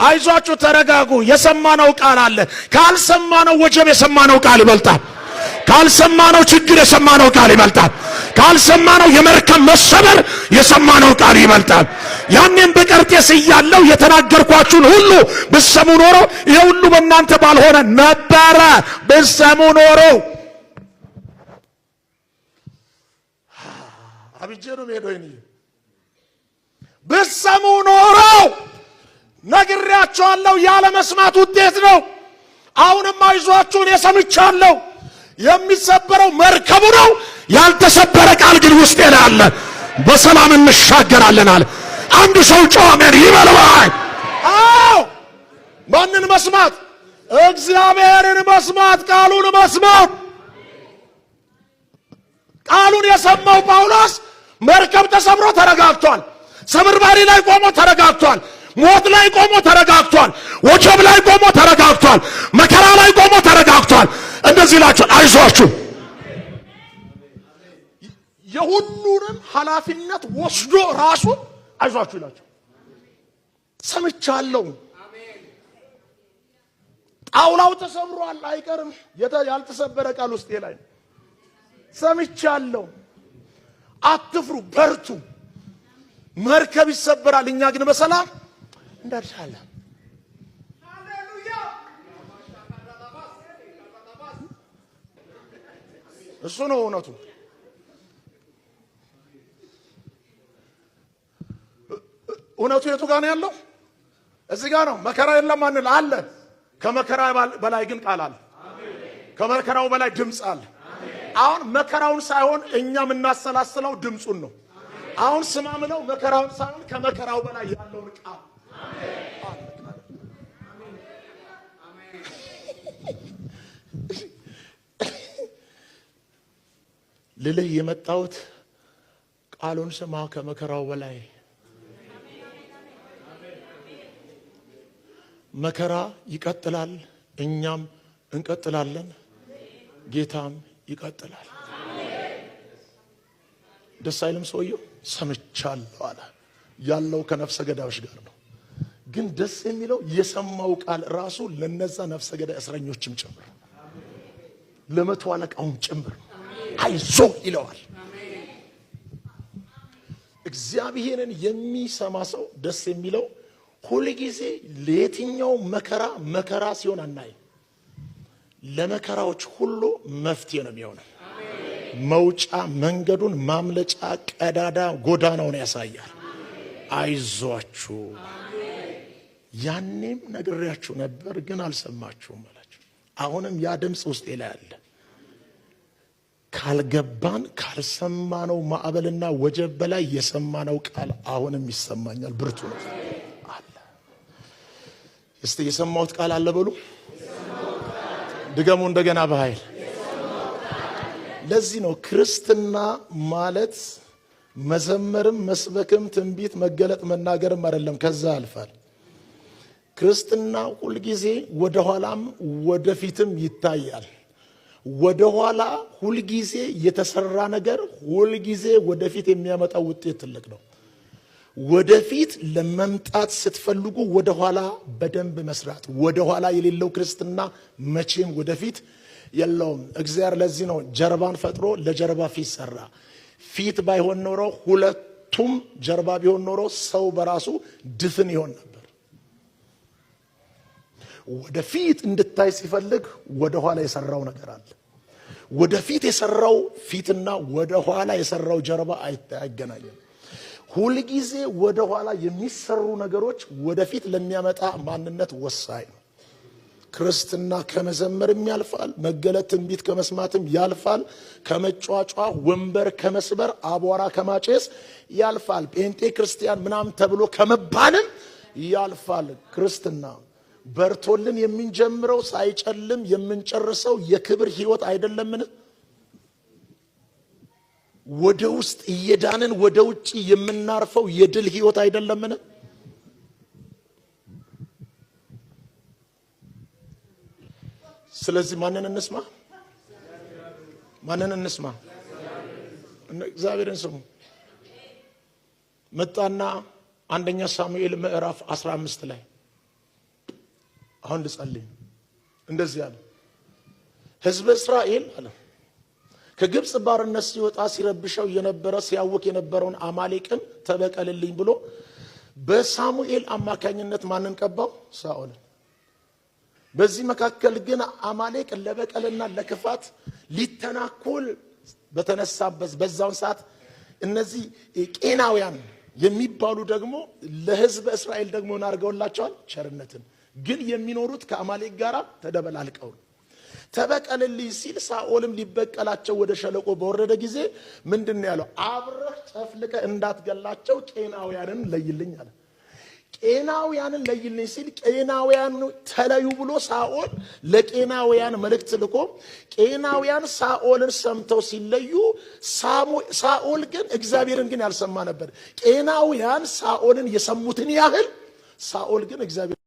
አይዟችሁ ተረጋጉ የሰማነው ቃል አለ ካልሰማነው ወጀብ የሰማነው ቃል ይበልጣል ካልሰማነው ችግር የሰማነው ቃል ይበልጣል ካልሰማነው የመርከብ መሰበር የሰማነው ቃል ይበልጣል ያንን በቀርጤስ ያለው የተናገርኳችሁን ሁሉ በሰሙ ኖሮ ይሄ ሁሉ በእናንተ ባልሆነ ነበር በሰሙ ኖሮ አብጀሩ ሜዶይኒ በሰሙ ኖሮ ነግሬያችኋለሁ ያለ መስማት ውጤት ነው አሁንም አይዟችሁን የሰምቻለሁ የሚሰበረው መርከቡ ነው ያልተሰበረ ቃል ግን ውስጥ ያለ በሰላም እንሻገራለን አለ አንድ ሰው ጮኸን ይበልባይ አው ማንን መስማት እግዚአብሔርን መስማት ቃሉን መስማት ቃሉን የሰማው ጳውሎስ መርከብ ተሰብሮ ተረጋግቷል ሰብርባሪ ላይ ቆሞ ተረጋግቷል ሞት ላይ ቆሞ ተረጋግቷል ወጀብ ላይ ቆሞ ተረጋግቷል መከራ ላይ ቆሞ ተረጋግቷል እንደዚህ ላችኋል አይዟችሁ የሁሉንም ኃላፊነት ወስዶ ራሱ አይዟችሁ ይላችሁ ሰምቻለሁ አሜን ጣውላው ተሰብሯል አይቀርም ያልተሰበረ ቃል ውስጥ ላይ ሰምቻለሁ አትፍሩ በርቱ መርከብ ይሰበራል እኛ ግን በሰላም እንደርሳለን ሃሌሉያ እሱ ነው እውነቱ እውነቱ የቱ ጋር ነው ያለው እዚህ ጋር ነው መከራ የለም አንል አለ ከመከራ በላይ ግን ቃል አለ ከመከራው በላይ ድምጽ አለ አሁን መከራውን ሳይሆን እኛ የምናሰላስለው ድምጹን ነው አሁን ስማምለው መከራውን ሳይሆን ከመከራው በላይ ያለው ቃል ልልህ የመጣሁት ቃሉን ስማ ከመከራው በላይ መከራ ይቀጥላል እኛም እንቀጥላለን ጌታም ይቀጥላል ደስ አይልም ሰውየው ሰምቻለሁ አለ ያለው ከነፍሰ ገዳዮች ጋር ነው ግን ደስ የሚለው የሰማው ቃል ራሱ ለነዛ ነፍሰ ገዳይ እስረኞችም ጭምር ለመቶ አለቃውም ጭምር አይዞ ይለዋል እግዚአብሔርን የሚሰማ ሰው ደስ የሚለው ሁሉ ጊዜ ለየትኛው መከራ ሲሆን አናይ ለመከራዎች ሁሉ መፍትሄ ነው የሚሆነው መውጫ መንገዱን ማምለጫ ቀዳዳ ጎዳናውን ያሳያል አይዟችሁ ያኔም ነግሬያችሁ ነበር ግን አልሰማችሁም አላችሁ አሁንም ያ ድምጽ ውስጥ ይላል ካልገባን ካልሰማነው ማዕበልና ወጀብ በላይ የሰማነው ቃል አሁንም ይሰማኛል ብርቱ ነው አለ እስቲ የሰማሁት ቃል አለ በሉ ድገሙ እንደገና በኃይል ለዚህ ነው ክርስትና ማለት መዘመርም መስበክም ትንቢት መገለጥ መናገርም አይደለም ከዛ አልፋል ክርስትና ሁሉ ጊዜ ወደ ኋላም ወደፊትም ይታያል ወደ ኋላ ሁሉ ጊዜ የተሰራ ነገር ሁሉ ጊዜ ወደፊት የሚያመጣው ውጤት ትልቅ ነው ወደፊት ለመምጣት ስትፈልጉ ወደ ኋላ በደንብ መስራት ወደ ኋላ የሌለው ክርስትና መቼም ወደፊት የለውም እግዚአብሔር ለዚህ ነው ጀርባን ፈጥሮ ለጀርባ ፊት ሰራ ፊት ባይሆን ኖሮ ሁለቱም ጀርባ ቢሆን ኖሮ ሰው በራሱ ድፍን ይሆን ነበር ወደፊት እንድታይ ሲፈልግ ወደ ኋላ የሰራው ነገር አለ ወደፊት የሰራው ፊትና ወደ ኋላ የሰራው ጀርባ አይገናኝም ሁሉ ጊዜ ወደ ኋላ የሚሰሩ ነገሮች ወደፊት ለሚያመጣ ማንነት ወሳኝ ነው ክርስትና ከመዘመርም ያልፋል መገለጥ ትንቢት ከመስማትም ያልፋል ከመጫጫ ወንበር ከመስበር አቧራ ከማጨስ ያልፋል ጴንጤ ክርስቲያን ምናምን ተብሎ ከመባልም ያልፋል ክርስትና በርቶልን የምንጀምረው ሳይጨልም የምንጨርሰው የክብር ህይወት አይደለምን ወደ ውስጥ እየዳንን ወደ ውጪ የምናርፈው የድል ህይወት አይደለምን ስለዚህ ማንን እንስማ እግዚአብሔርን ስሙ መጣና አንደኛ ሳሙኤል ምዕራፍ 15 ላይ አሁን ልጸልይ እንደዚህ አለ ሕዝበ እስራኤል አለ ከግብጽ ባርነት ሲወጣ ሲረብሸው የነበረ ሲያውክ የነበረውን አማሌቅን ተበቀልልኝ ብሎ በሳሙኤል አማካኝነት ማንን ቀባው? ሳኦልን። በዚህ መካከል ግን አማሌቅ ለበቀልና ለክፋት ሊተናኮል በተነሳበት በዛው ሰዓት እነዚህ ቄናውያን የሚባሉ ደግሞ ለሕዝበ እስራኤል ደግሞ እናርገውላቸዋል ቸርነትን ግን የሚኖሩት ከአማሌቅ ጋር ተደበላልቀው ተበቀልልኝ ሲል ሳኦልም ሊበቀላቸው ወደ ሸለቆ በወረደ ጊዜ ምንድነው ያለው? አብረህ ጨፍልቀ እንዳትገላቸው ቄናውያንን ለይልኝ አለ። ቄናውያንን ለይልኝ ሲል ቄናውያን ተለዩ ብሎ ሳኦል ለቄናውያን መልእክት ልኮ ቄናውያን ሳኦልን ሰምተው ሲለዩ ሳኦል ግን እግዚአብሔርን ግን ያልሰማ ነበር። ቄናውያን ሳኦልን የሰሙትን ያህል ሳኦል ግን እግዚአብሔር